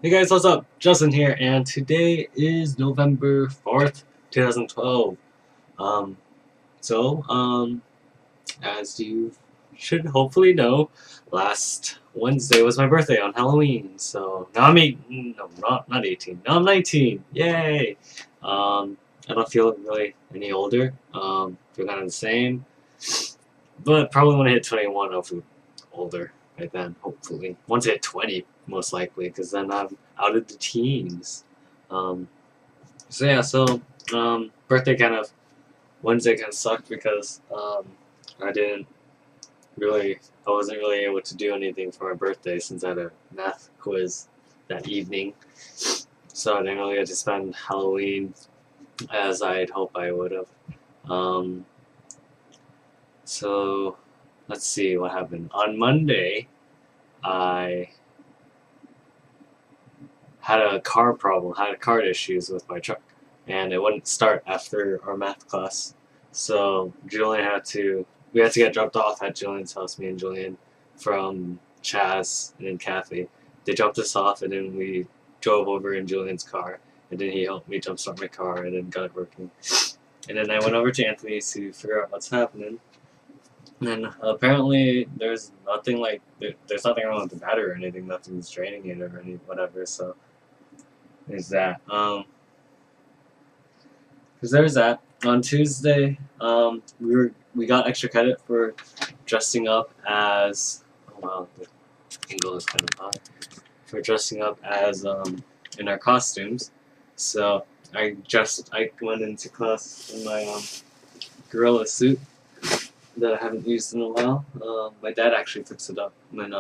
Hey guys, what's up? Justin here, and today is November 4th, 2012. Um, so, as you should hopefully know, last Wednesday was my birthday on Halloween. So now I'm no, not 18. Now I'm 19. Yay! I don't feel really any older. Feel kind of the same, but probably when I hit 21, I'll feel older by then. Hopefully, once I hit 20, most likely, because then I'm out of the teens. Um, so yeah, birthday kind of Wednesday kind of sucked because I didn't I wasn't really able to do anything for my birthday since I had a math quiz that evening. So I didn't really get to spend Halloween as I'd hoped I would have. Um, so let's see what happened on Monday. I had a car problem, had car issues with my truck, and it wouldn't start after our math class. So we had to get dropped off at Julian's house, me and Julian, from Chaz and Kathy. They dropped us off, and then we drove over in Julian's car, and then he helped me jumpstart my car, and then got it working. And then I went over to Anthony's to figure out what's happening. And apparently, there's nothing wrong with the battery or anything. Nothing's draining it or any whatever. So there's that. Because there's that. On Tuesday, we got extra credit for dressing up as. Oh wow, the angle is kind of high. For dressing up as in our costumes. So I went into class in my gorilla suit that I haven't used in a while. My dad actually fixed it up when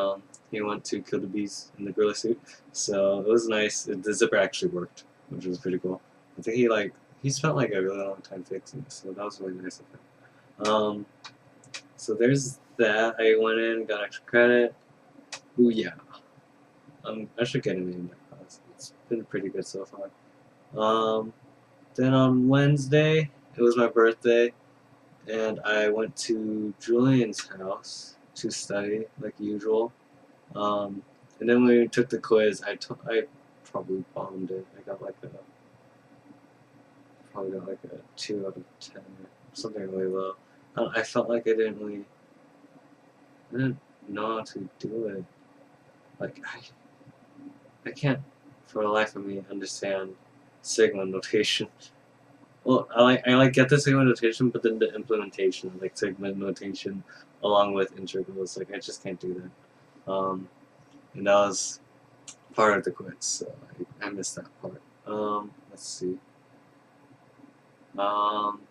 he went to kill the bees in the gorilla suit. So it was nice. The zipper actually worked, which was pretty cool. I think he spent like a really long time fixing it, so that was really nice of him. So there's that. I went in, got extra credit. Ooh yeah. I should get an A in that class. It's been pretty good so far. Then on Wednesday, it was my birthday, and I went to Julian's house to study like usual. And then when we took the quiz, I probably bombed it. Probably got like a 2 out of 10 or something really low. I felt like I didn't know how to do it. Like I can't for the life of me understand Sigma notation. Well, I like get the Sigma notation, but then the implementation, like Sigma notation, along with integrals, like I just can't do that. And that was part of the quiz, so I missed that part. Let's see. Um,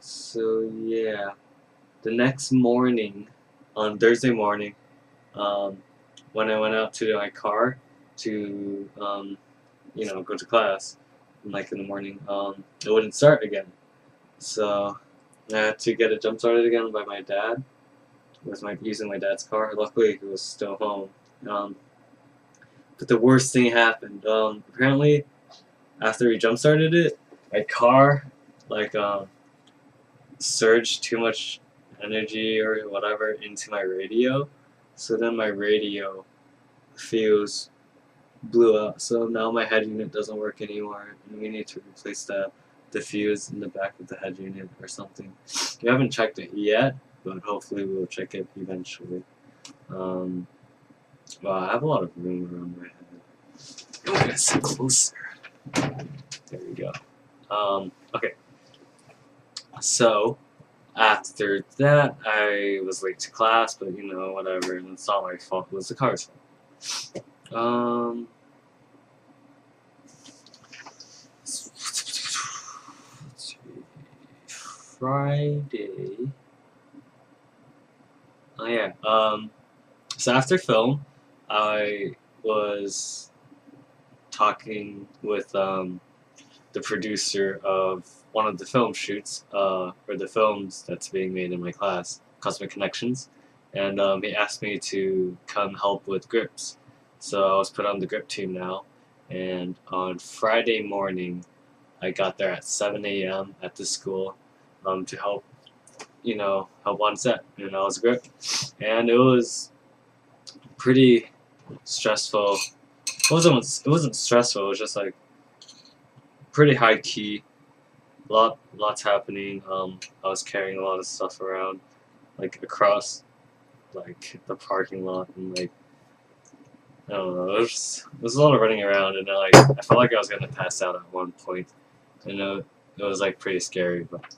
so yeah, the next morning, on Thursday morning, um, when I went out to my car to go to class, like in the morning, it wouldn't start again. So I had to get it jump started again by my dad using my dad's car. Luckily, he was still home. Um, but the worst thing happened. Apparently, after we jump started it, my car like surged too much energy or whatever into my radio. So then my radio fuse blew out. So now my head unit doesn't work anymore, and we need to replace the fuse in the back of the head unit or something. We haven't checked it yet, but hopefully we'll check it eventually. Um, well, I have a lot of room around my head. I'm gonna sit closer. There we go. Okay. So after that, I was late to class, but whatever. It's not my fault. It was the car's fault. Friday. Oh yeah. So after film, I was talking with the producer of one of the film shoots, or the films that's being made in my class, Cosmic Connections, and he asked me to come help with grips. So I was put on the grip team now, and on Friday morning, I got there at 7 a.m. at the school to help on set, I was a grip, and it was pretty stressful it wasn't stressful. It was just like pretty high key. Lots happening. I was carrying a lot of stuff around, like across like the parking lot, and like I don't know. There was a lot of running around, and like I felt like I was gonna pass out at one point. And it was like pretty scary, but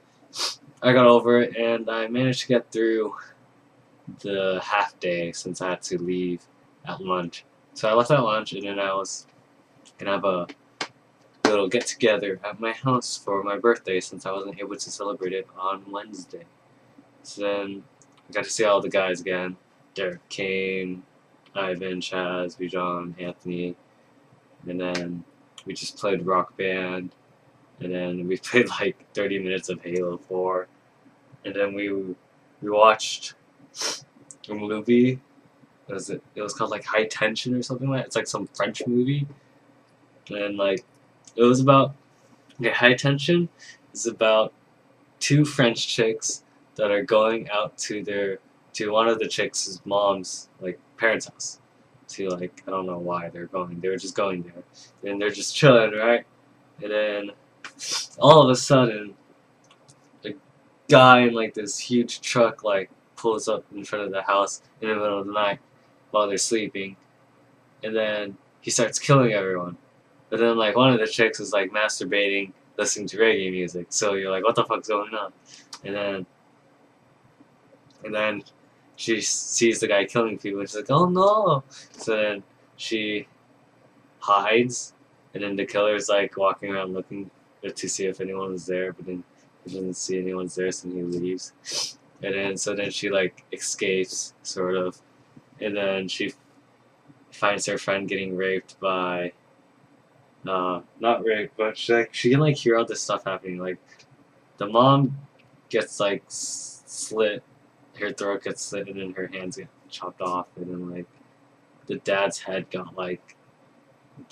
I got over it, and I managed to get through the half day since I had to leave at lunch. So I left at lunch, and then I was gonna have a little get together at my house for my birthday since I wasn't able to celebrate it on Wednesday. So then I got to see all the guys again: Derek Kane, Ivan, Chaz, Bijan, Anthony, and then we just played Rock Band, and then we played like 30 minutes of Halo 4, and then we watched a movie. It was called like High Tension or something like that. It's like some French movie, and like it was about High Tension is about two French chicks that are going out to one of the chicks' mom's like parents' house to like I don't know why they're going. They were just going there, and they're just chilling, right? And then all of a sudden, a guy in like this huge truck like pulls up in front of the house in the middle of the night while they're sleeping, and then he starts killing everyone. But then like one of the chicks is like masturbating, listening to reggae music. So you're like, what the fuck's going on? And then she sees the guy killing people, and she's like, oh no! So then she hides, and then the killer's like walking around looking to see if anyone was there, but then he doesn't see anyone's there, so he leaves. And then so then she like escapes, sort of, and then she finds her friend getting raped by not raped, but she can like hear all this stuff happening. Like the mom gets like slit, her throat gets slit, and then her hands get chopped off, and then like the dad's head got like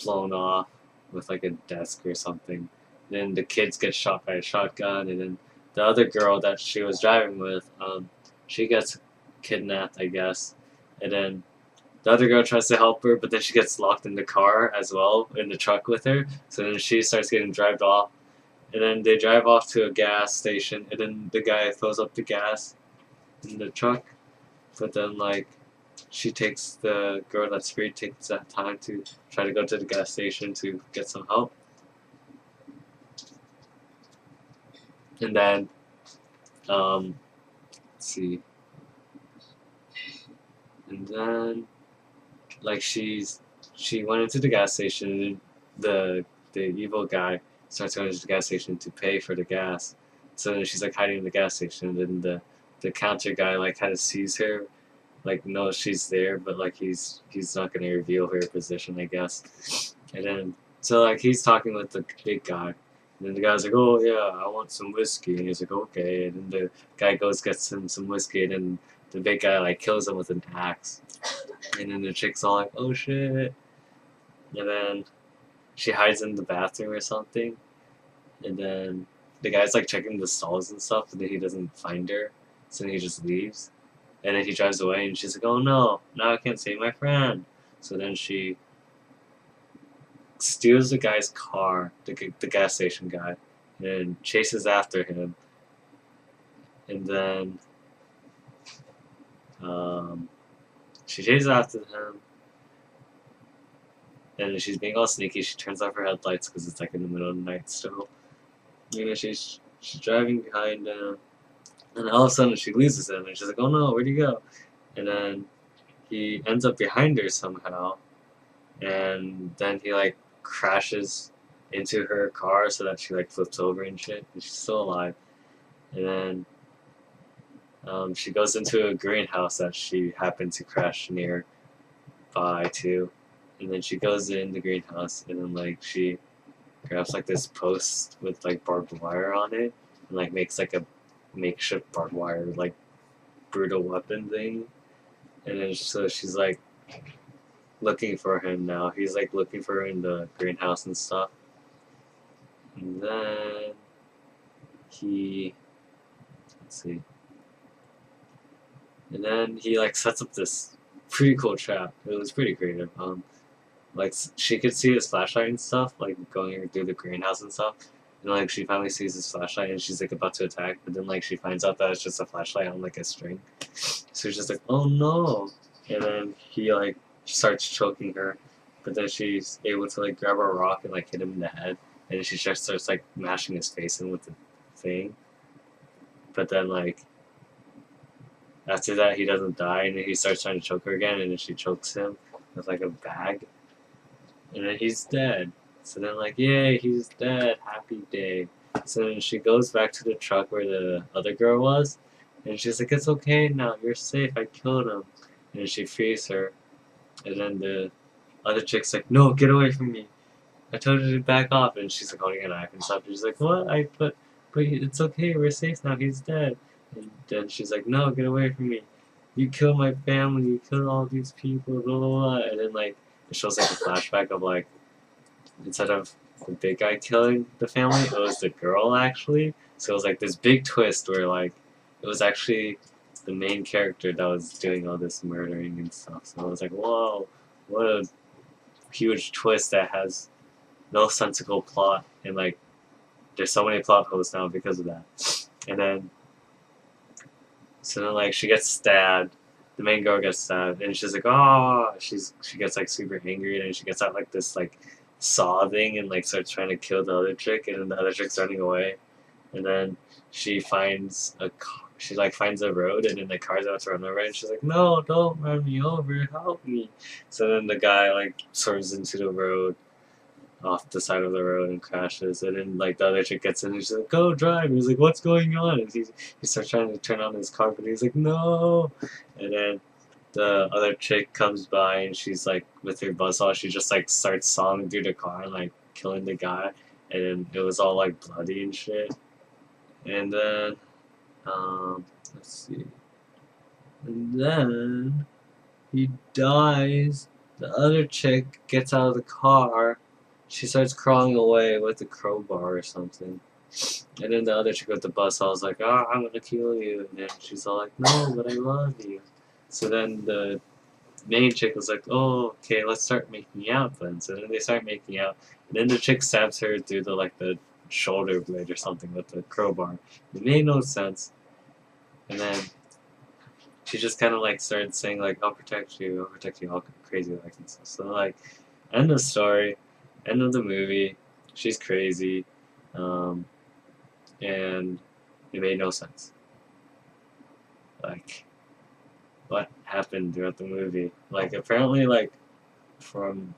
blown off with like a desk or something. Then the kids get shot by a shotgun, and then the other girl that she was driving with, she gets kidnapped, I guess, and then the other girl tries to help her, but then she gets locked in the car as well, in the truck with her. So then she starts getting driven off, and then they drive off to a gas station, and then the guy fills up the gas in the truck, but then like she takes the girl that's free takes that time to try to go to the gas station to get some help, and then let's see, and then like she went into the gas station, and the evil guy starts going to the gas station to pay for the gas. So then she's like hiding in the gas station, and then the counter guy like kind of sees her, like knows she's there, but like he's not gonna reveal her position, I guess. And then so like he's talking with the big guy, and then the guy's like, oh yeah, I want some whiskey, and he's like, okay, and then the guy goes gets him some whiskey, and then the big guy like kills him with an axe, and then the chick's all like, oh shit, and then she hides in the bathroom or something, and then the guy's like checking the stalls and stuff, but then he doesn't find her, so then he just leaves. And then he drives away, and she's like, oh no, now I can't save my friend. So then she steals the guy's car, the gas station guy, and chases after him. And then she chases after him, and she's being all sneaky. She turns off her headlights because it's like in the middle of the night still. You know, she's driving behind him, and all of a sudden she loses him, and she's like, oh no, where'd he go? And then he ends up behind her somehow, and then he like crashes into her car so that she like flips over and shit, and she's still alive. And then she goes into a greenhouse that she happened to crash near by too, and then she goes in the greenhouse, and then like she grabs like this post with like barbed wire on it, and like makes like a makeshift barbed wire like brutal weapon thing, and then so she's like looking for him now. He's like looking for her in the greenhouse and stuff. And then let's see. And then he like sets up this pretty cool trap. It was pretty creative. like she could see his flashlight and stuff, like going through the greenhouse and stuff. And like she finally sees his flashlight and she's like about to attack, but then like she finds out that it's just a flashlight on like a string. So she's just like, oh no! And then he like starts choking her, but then she's able to like grab a rock and like hit him in the head, and then she just starts like mashing his face in with the thing. But then like after that he doesn't die, and then he starts trying to choke her again, and then she chokes him with like a bag, and then he's dead. So then like, yay, he's dead, happy day. So then she goes back to the truck where the other girl was, and she's like, it's okay now, you're safe, I killed him. And then she frees her, and then the other chick's like, no, get away from me. I told you to back off. And she's like holding a knife and stuff. And she's like, what? But it's okay, we're safe now, he's dead. And then she's like, no, get away from me. You killed my family, you killed all these people, blah, blah, blah. And then like, it shows like a flashback of like, instead of the big guy killing the family, it was the girl actually. So it was like this big twist where like, it was actually the main character that was doing all this murdering and stuff. So I was like, whoa, what a huge twist that has no sensical plot, and like there's so many plot holes now because of that. And then so then like she gets stabbed, the main girl gets stabbed, and she's like, oh, she gets like super angry, and then she gets out like this like saw thing and like starts trying to kill the other chick, and then the other chick's running away, and then she finds a she like finds a road, and then the car's about to run over, and she's like, no, don't run me over, help me. So then the guy like swerves into the road, off the side of the road, and crashes, and then like the other chick gets in and she's like, go drive. He's like, what's going on? And he starts trying to turn on his car, but he's like, no. And then the other chick comes by, and she's like with her buzzsaw, she just like starts sawing through the car and like killing the guy, and then it was all like bloody and shit. And then let's see, and then he dies. The other chick gets out of the car. She starts crawling away with a crowbar or something. And then the other chick with the bus, I was like, oh, I'm gonna kill you. And then she's all like, no, but I love you. So then the main chick was like, oh, okay, let's start making out then. So then they start making out. And then the chick stabs her through the shoulder blade or something with the crowbar. It made no sense. And then she just kind of like started saying like, I'll protect you, all crazy like and stuff. So like, end of story, end of the movie. She's crazy, and it made no sense. Like, what happened throughout the movie? Like, apparently, like, from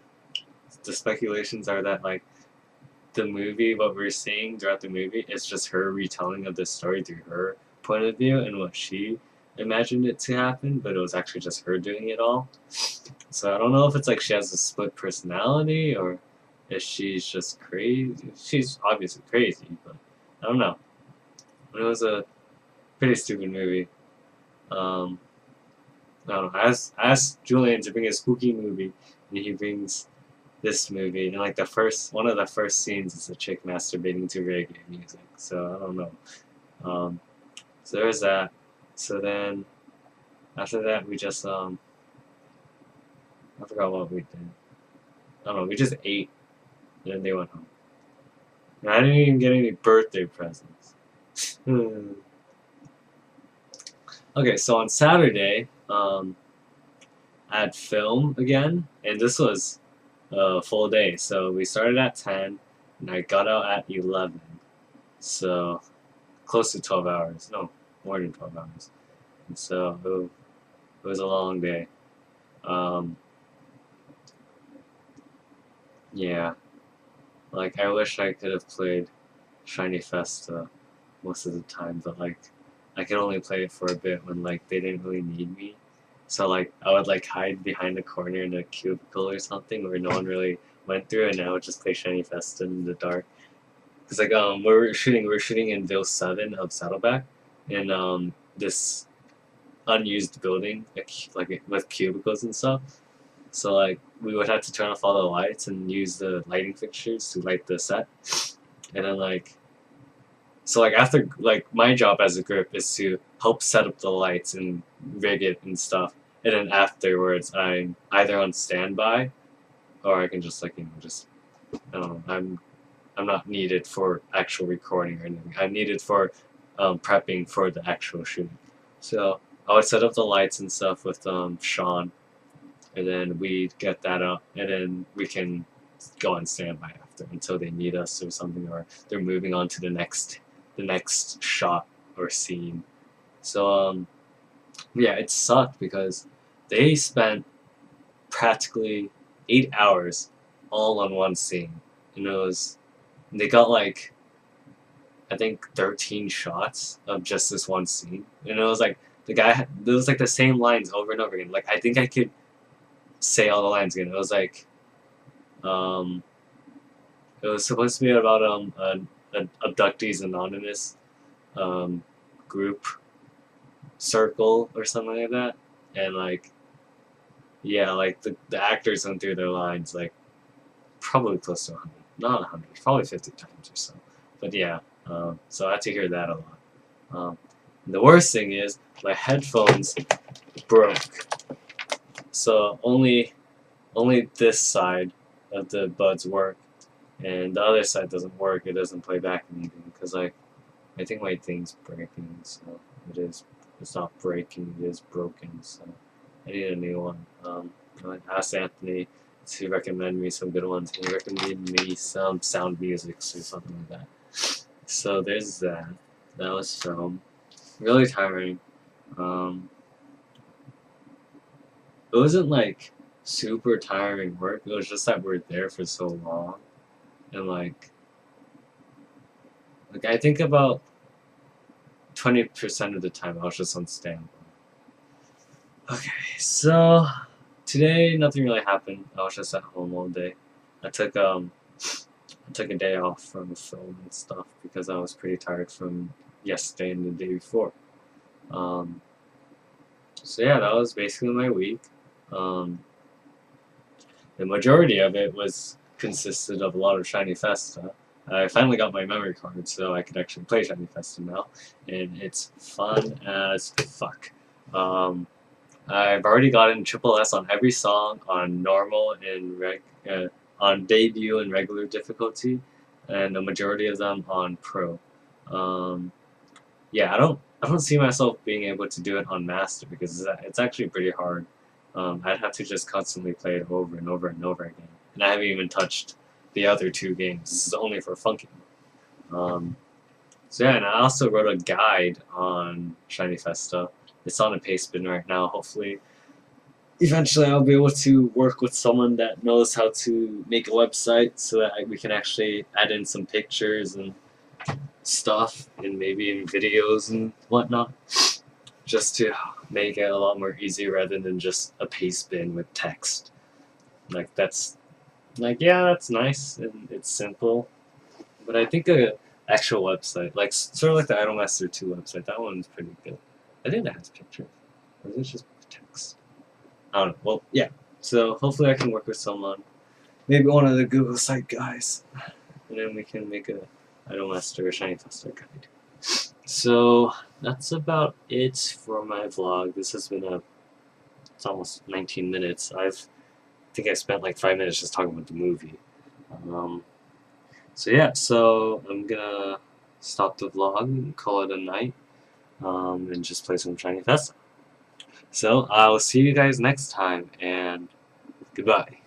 the speculations are that like the movie, what we're seeing throughout the movie, is just her retelling of the story through her point of view and what she imagined it to happen, but it was actually just her doing it all. So I don't know if it's like she has a split personality or if she's just crazy. She's obviously crazy, but I don't know. It was a pretty stupid movie. I don't know. I asked Julian to bring a spooky movie, and he brings this movie. And like one of the first scenes is a chick masturbating to reggae music. So I don't know. So there's that. So then, after that, we just, I forgot what we did. I don't know, we just ate, and then they went home. And I didn't even get any birthday presents. Okay, so on Saturday, I had film again, and this was a full day. So we started at 10, and I got out at 11. So, close to 12 hours. No, more than 12 hours. And so it was a long day. Yeah. Like, I wish I could have played Shiny Festa most of the time, but like, I could only play it for a bit when like they didn't really need me. So like, I would like hide behind a corner in a cubicle or something where no one really went through, and I would just play Shiny Festa in the dark. Cause like we're shooting in Ville 7 of Saddleback, in this unused building, like with cubicles and stuff. So like we would have to turn off all the lights and use the lighting fixtures to light the set, and then like, so like after like my job as a grip is to help set up the lights and rig it and stuff, and then afterwards I'm either on standby or I can just like just I don't know. I'm not needed for actual recording or anything. I'm needed for prepping for the actual shooting. So I would set up the lights and stuff with Sean, and then we get that up, and then we can go on standby after until they need us or something, or they're moving on to the next shot or scene. So yeah, it sucked because they spent practically 8 hours all on one scene, and they got like I think 13 shots of just this one scene, and it was like there was like the same lines over and over again. Like I think I could say all the lines again. Um, it was supposed to be about an abductees anonymous um, group circle or something like that, and like yeah, like the actors went through their lines like probably close to 100, not 100, probably 50 times or so. But yeah, so I had to hear that a lot. The worst thing is my headphones broke, so only this side of the buds work, and the other side doesn't work. It doesn't play back anything because like I think my thing's breaking, so it is. It's not breaking. It is broken. So I need a new one. I asked Anthony to recommend me some good ones. He recommended me some Sound Musics or something like that. So there's that. That was film. Really tiring. It wasn't like super tiring work. It was just that we're there for so long, and like I think about 20% of the time I was just on standby. Okay, so today nothing really happened. I was just at home all day. I took a day off from the film and stuff because I was pretty tired from yesterday and the day before. So yeah, that was basically my week. The majority of it consisted of a lot of Shiny Festa. I finally got my memory card, so I could actually play Shiny Festa now, and it's fun as fuck. I've already gotten triple S on every song on normal and on debut and regular difficulty, and the majority of them on pro. Yeah, I don't see myself being able to do it on master because it's actually pretty hard. I'd have to just constantly play it over and over and over again, and I haven't even touched the other two games. This is only for funking. So yeah, and I also wrote a guide on Shiny Festa. It's on a Pastebin right now. Hopefully, eventually I'll be able to work with someone that knows how to make a website so that we can actually add in some pictures and stuff, and maybe in videos and whatnot, just to make it a lot more easy rather than just a Pastebin with text. Like that's nice and it's simple, but I think a actual website, like sort of like the Idolmaster 2 website, that one's pretty good. I think that has pictures. Or is it just text? I don't know. Well, yeah. So hopefully I can work with someone, maybe one of the Google site guys, and then we can make a Idolmaster or Shiny Festa guide. So that's about it for my vlog. This has been it's almost 19 minutes. I think I spent like 5 minutes just talking about the movie. So yeah, so I'm gonna stop the vlog and call it a night, and just play some Shiny Festa. So I'll see you guys next time, and goodbye.